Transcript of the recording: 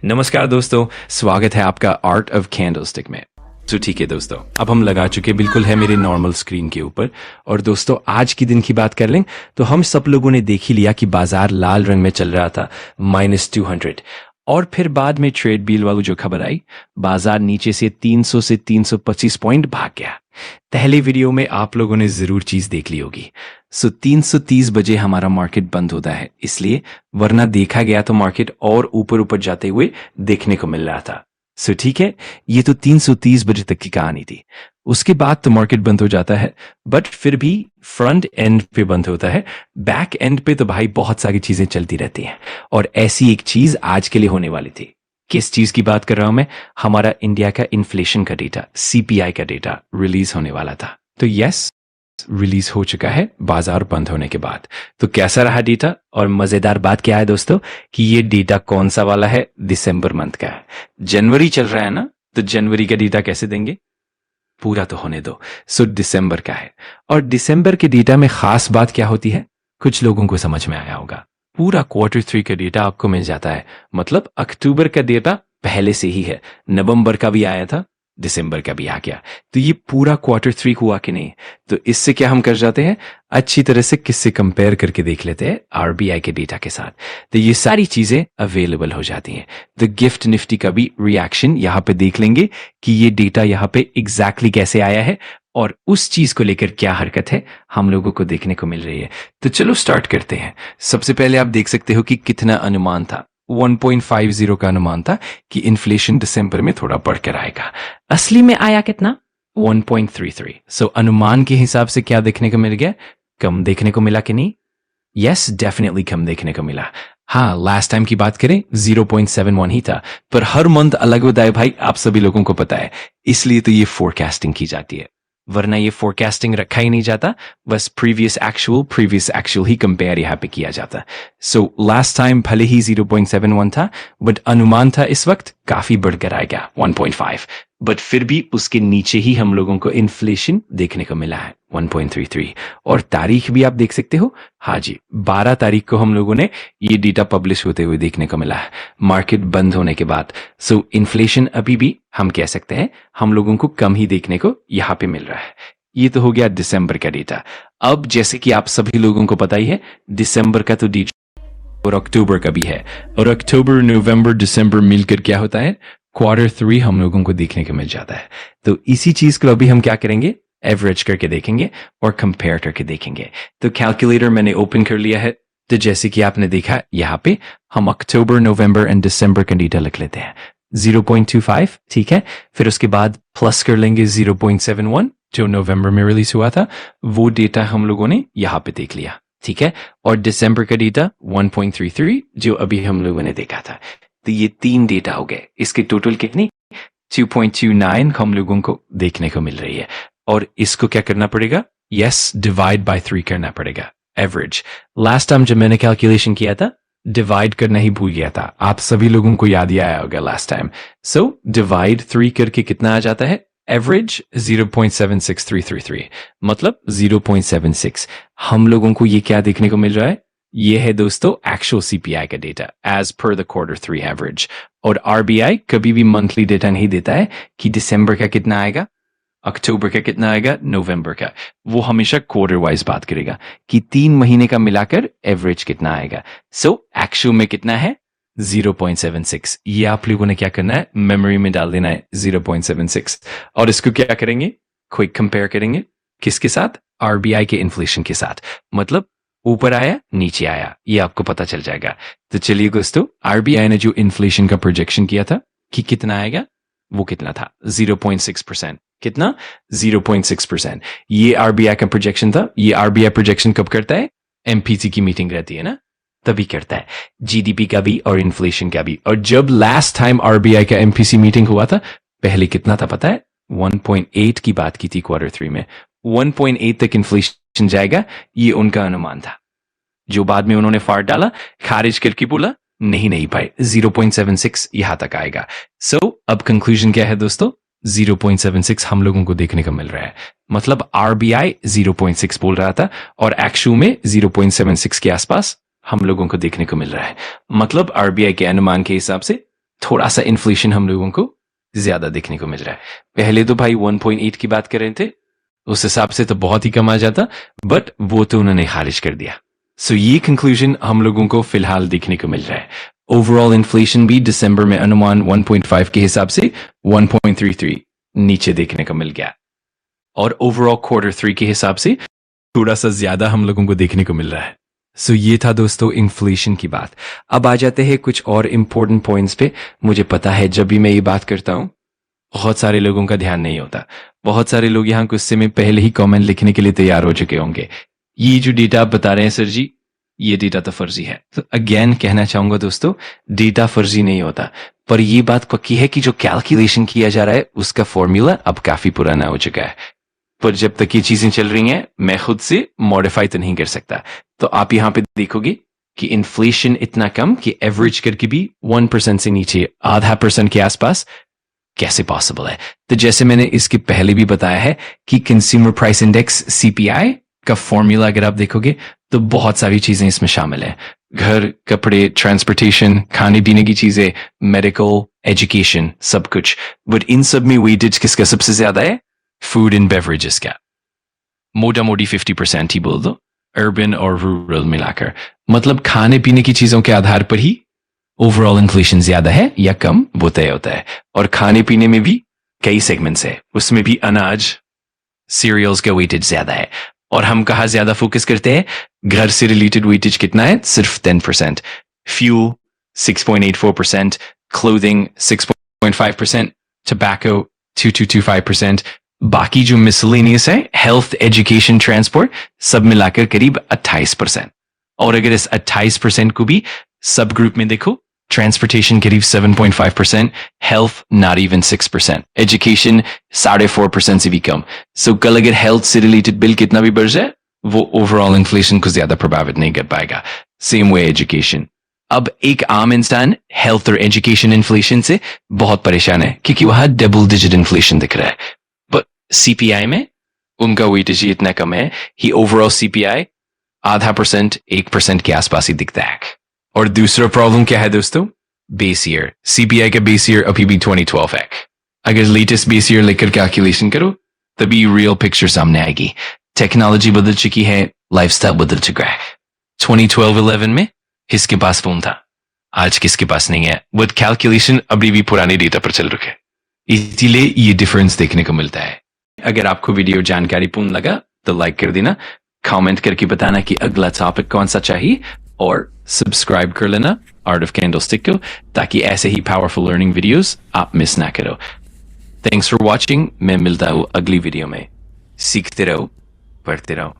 नमस्कार दोस्तों, स्वागत है आपका आर्ट ऑफ कैंडलस्टिक में। तो ठीक है दोस्तों, अब हम लगा चुके बिल्कुल है मेरे नॉर्मल स्क्रीन के ऊपर। और दोस्तों आज की दिन की बात कर लें तो हम सब लोगों ने देख ही लिया कि बाजार लाल रंग में चल रहा था, -200। और फिर बाद में ट्रेड डील वाली जो खबर आई, बाजार नीचे से 300 से 325 पॉइंट भाग गया। पहले वीडियो में आप लोगों ने जरूर चीज देख ली होगी। 330 बजे हमारा मार्केट बंद होता है, इसलिए वरना देखा गया तो मार्केट और ऊपर ऊपर जाते हुए देखने को मिल रहा था। ठीक है, ये तो 330 बजे तक की कहानी थी। उसके बाद तो मार्केट बंद हो जाता है, बट फिर भी फ्रंट एंड पे बंद होता है। बैक एंड पे तो भाई बहुत सारी चीजें चलती रहती हैं, और ऐसी एक चीज आज के लिए होने वाली थी। किस चीज की बात कर रहा हूं मैं? हमारा इंडिया का इन्फ्लेशन का डेटा, सीपीआई का डेटा रिलीज होने वाला था। तो यस, रिलीज हो चुका है बाजार बंद होने के बाद। तो कैसा रहा डेटा? और मजेदार बात क्या है दोस्तों कि ये डेटा कौन सा वाला है? दिसंबर मंथ का है। जनवरी चल रहा है ना, तो जनवरी का डेटा कैसे देंगे? पूरा तो होने दो। दिसंबर का है। और दिसंबर के डेटा में खास बात क्या होती है, कुछ लोगों को समझ में आया होगा। पूरा Q3 का डेटा आपको मिल जाता है। मतलब अक्टूबर का डेटा पहले से ही है, नवंबर का भी आया था, दिसंबर का भी आ गया। तो ये पूरा Q3 हुआ कि नहीं? तो इससे क्या हम कर जाते हैं, अच्छी तरह से किससे कंपेयर करके देख लेते हैं, आरबीआई के डेटा के साथ। तो ये सारी चीजें अवेलेबल हो जाती हैं। तो गिफ्ट निफ्टी का भी रिएक्शन यहाँ पे देख लेंगे कि ये डेटा यहाँ पे एग्जैक्टली कैसे आया है, और उस चीज को लेकर क्या हरकत है हम लोगों को देखने को मिल रही है। तो चलो स्टार्ट करते हैं। सबसे पहले आप देख सकते हो कि कितना अनुमान था। 1.50 का अनुमान था कि इन्फ्लेशन दिसंबर में थोड़ा बढ़कर आएगा। असली में आया कितना? 1.33। अनुमान के हिसाब से क्या देखने को मिल गया? कम देखने को मिला कि नहीं? यस, डेफिनेटली कम देखने को मिला। हाँ, लास्ट टाइम की बात करें 0.71 ही था, पर हर मंथ अलग होता है भाई, आप सभी लोगों को पता है। इसलिए तो ये फोरकास्टिंग की जाती है, वरना ये फोरकास्टिंग रखा ही नहीं जाता। बस प्रीवियस एक्चुअल ही कंपेयर यहाँ पे किया जाता। लास्ट टाइम भले ही 0.71 था, बट अनुमान था इस वक्त काफी बढ़कर आएगा 1.5। बट फिर भी उसके नीचे ही हम लोगों को इन्फ्लेशन देखने को मिला है 1.33। और तारीख भी आप देख सकते हो, हाँ जी, 12 तारीख को हम लोगों ने ये डेटा पब्लिश होते हुए देखने को मिला है, मार्केट बंद होने के बाद। इन्फ्लेशन अभी भी हम कह सकते हैं हम लोगों को कम ही देखने को यहाँ पे मिल रहा है। ये तो हो गया दिसंबर का डेटा। अब जैसे कि आप सभी लोगों को पता ही है, दिसंबर का तो डेटा और अक्टूबर का भी है, और अक्टूबर, नवंबर, दिसंबर मिलकर क्या होता है, Q3 हम लोगों को देखने को मिल जाता है। तो इसी चीज को अभी हम क्या करेंगे, एवरेज करके देखेंगे और कंपेयर करके देखेंगे। तो कैलकुलेटर मैंने ओपन कर लिया है। तो जैसे कि आपने देखा यहाँ पे हम अक्टूबर, नवंबर एंड दिसंबर का डेटा लिख लेते हैं। 0.25, ठीक है। फिर उसके बाद प्लस कर लेंगे 0.71 जो नवंबर में रिलीज हुआ था, वो डेटा हम लोगों ने यहाँ पे देख लिया, ठीक है। और दिसंबर का डेटा 1.33 जो अभी हम लोगों ने देखा था। तो ये 3 डेटा हो गए, इसके टोटल कितनी? 2.29 हम लोगों को देखने को मिल रही है। और इसको क्या करना पड़ेगा? यस, डिवाइड बाय 3 करना पड़ेगा, एवरेज। लास्ट टाइम जब मैंने कैलकुलेशन किया था, डिवाइड करना ही भूल गया था। आप सभी लोगों को याद ही आया होगा लास्ट टाइम। डिवाइड 3 करके कितना आ जाता है? एवरेज 0.76333, मतलब 0.76। हम लोगों को ये क्या देखने को मिल रहा है? ये है दोस्तों एक्चुअल सीपीआई का data as per the Q3 average. और आरबीआई कभी भी मंथली डेटा नहीं देता है कि दिसंबर का कितना आएगा, अक्टूबर का कितना आएगा, नवंबर का। वो हमेशा क्वार्टर वाइज बात करेगा कि 3 महीने का मिलाकर एवरेज कितना आएगा। एक्चुअल में कितना है? 0.76। ये आप लोगों ने क्या करना है, मेमोरी में डाल देना है 0.76। और इसको क्या करेंगे, क्विक कंपेयर करेंगे किसके साथ? आरबीआई के इन्फ्लेशन के साथ। मतलब ऊपर आया, नीचे आया, ये आपको पता चल जाएगा। तो चलिए दोस्तों, आरबीआई ने जो इन्फ्लेशन का प्रोजेक्शन किया था कि कितना आएगा, वो कितना था? 0.6%। कितना? 0.6%। ये आरबीआई का प्रोजेक्शन था। ये आरबीआई प्रोजेक्शन कब करता है? एमपीसी की मीटिंग रहती है ना, तभी करता है, जीडीपी का भी और इन्फ्लेशन का भी। और जब लास्ट टाइम आरबीआई का एमपीसी मीटिंग हुआ था, पहले कितना था पता है? 1.8 की बात की थी Q3 में। 1.8 तक इन्फ्लेशन जाएगा, ये उनका अनुमान था, जो बाद में उन्होंने फाड़ डाला, खारिज करके बोला नहीं भाई, 0.76 यहां तक आएगा। अब कंक्लूजन क्या है दोस्तों? 0.76 हम लोगों को देखने को मिल रहा है। मतलब आरबीआई 0.6 बोल रहा था और एक्चुअल में 0.76 के आसपास हम लोगों को देखने को मिल रहा है। मतलब आरबीआई के अनुमान के हिसाब से थोड़ा सा इन्फ्लेशन हम लोगों को ज्यादा देखने को मिल रहा है। पहले तो भाई 1.8 की बात कर रहे थे, उस हिसाब से तो बहुत ही कम आ जाता, बट वो तो उन्होंने खारिज कर दिया। सो ये कंक्लूजन हम लोगों को फिलहाल देखने को मिल रहा है। ओवरऑल इन्फ्लेशन भी दिसंबर में अनुमान 1.5 के हिसाब से 1.33 नीचे देखने को मिल गया, और ओवरऑल Q3 के हिसाब से थोड़ा सा ज्यादा हम लोगों को देखने को मिल रहा है। सो ये था दोस्तों इन्फ्लेशन की बात। अब आ जाते हैं कुछ और इम्पोर्टेंट पॉइंट्स पे। मुझे पता है जब भी मैं ये बात करता हूँ बहुत सारे लोगों का ध्यान नहीं होता। बहुत सारे लोग यहाँ गुस्से में पहले ही कमेंट लिखने के लिए तैयार हो चुके होंगे, ये जो डेटा आप बता रहे हैं सर जी, ये डेटा तो फर्जी है। तो अगेन कहना चाहूंगा दोस्तों, डेटा फर्जी नहीं होता, पर ये बात पक्की है कि जो कैलकुलेशन किया जा रहा है उसका फॉर्मूला अब काफी पुराना हो चुका है। पर जब तक ये चीजें चल रही हैं मैं खुद से मॉडिफाई तो नहीं कर सकता। तो आप यहाँ पे देखोगे कि इन्फ्लेशन इतना कम कि एवरेज करके भी 1% से नीचे, 0.5% के आसपास कैसे पॉसिबल है। तो जैसे मैंने इसके पहले भी बताया है कि कंज्यूमर प्राइस इंडेक्स CPI का फॉर्मूला अगर आप देखोगे तो बहुत सारी चीजें इसमें शामिल है। घर, कपड़े, ट्रांसपोर्टेशन, खाने पीने की चीजें, मेडिकल, एजुकेशन, सब कुछ। बट इन सब में वेटेज किसका सबसे ज्यादा है? फूड एंड बेवरेजेस का। मोटा मोटी 50% ही बोल दो, अर्बन और रूरल मिलाकर। मतलब खाने पीने की चीजों के आधार पर ही ओवरऑल इन्फ्लेशन ज्यादा है या कम वो तय होता है। और खाने पीने में भी कई सेगमेंट्स है, उसमें भी अनाज, सीरियल्स का वेटेज ज्यादा है। और हम कहाँ ज्यादा फोकस करते हैं? घर से रिलेटेड वेटेज कितना है? सिर्फ 10%। Fuel 6.84%, clothing 6.5%, tobacco 2.25%। बाकी जो मिसलेनियस है, हेल्थ, एजुकेशन, ट्रांसपोर्ट, सब मिलाकर करीब 28%। और अगर इस 28% को भी सब ग्रुप में देखो, ट्रांसपोर्टेशन करीब 7.5%, हेल्थ नॉट इवन 6%, एजुकेशन 4.5% से भी कम। सो कल अगर हेल्थ से रिलेटेड बिल कितना भी बढ़ जाए वो ओवरऑल इन्फ्लेशन को ज्यादा प्रभावित नहीं कर पाएगा। Same way education. अब एक आम इंसान हेल्थ और एजुकेशन इन्फ्लेशन से बहुत परेशान है क्योंकि वहां डबल डिजिट इन्फ्लेशन दिख रहा है। बट CPI में उनका वेटेज ही इतना कम है कि ओवरऑल CPI 0.5%, 1% के आसपास ही दिखता है। और दूसरा प्रॉब्लम क्या है दोस्तों? Base year. CPI का बेस ईयर अभी भी 2012 है। अगर लेटेस्ट बेस ईयर लेकर कैलकुलेशन करो तभी रियल पिक्चर सामने आएगी। टेक्नोलॉजी बदल चुकी है, लाइफस्टाइल बदल चुका है। 2012-11 में किसके पास फोन था, आज किसके पास नहीं है। विद कैलकुलेशन अभी भी पुराने डेटा पर चल रखे, इसीलिए ये डिफरेंस देखने को मिलता है। अगर आपको वीडियो जानकारीपूर्ण लगा तो लाइक कर देना, कमेंट करके बताना कि अगला टॉपिक कौन सा चाहिए, और सब्सक्राइब कर लेना आर्ट ऑफ कैंडलस्टिक को, ताकि ऐसे ही पावरफुल लर्निंग वीडियोस आप मिस ना करो। Thanks for watching. मैं मिलता हूँ अगली वीडियो में। सीखते रहो, पढ़ते रहो।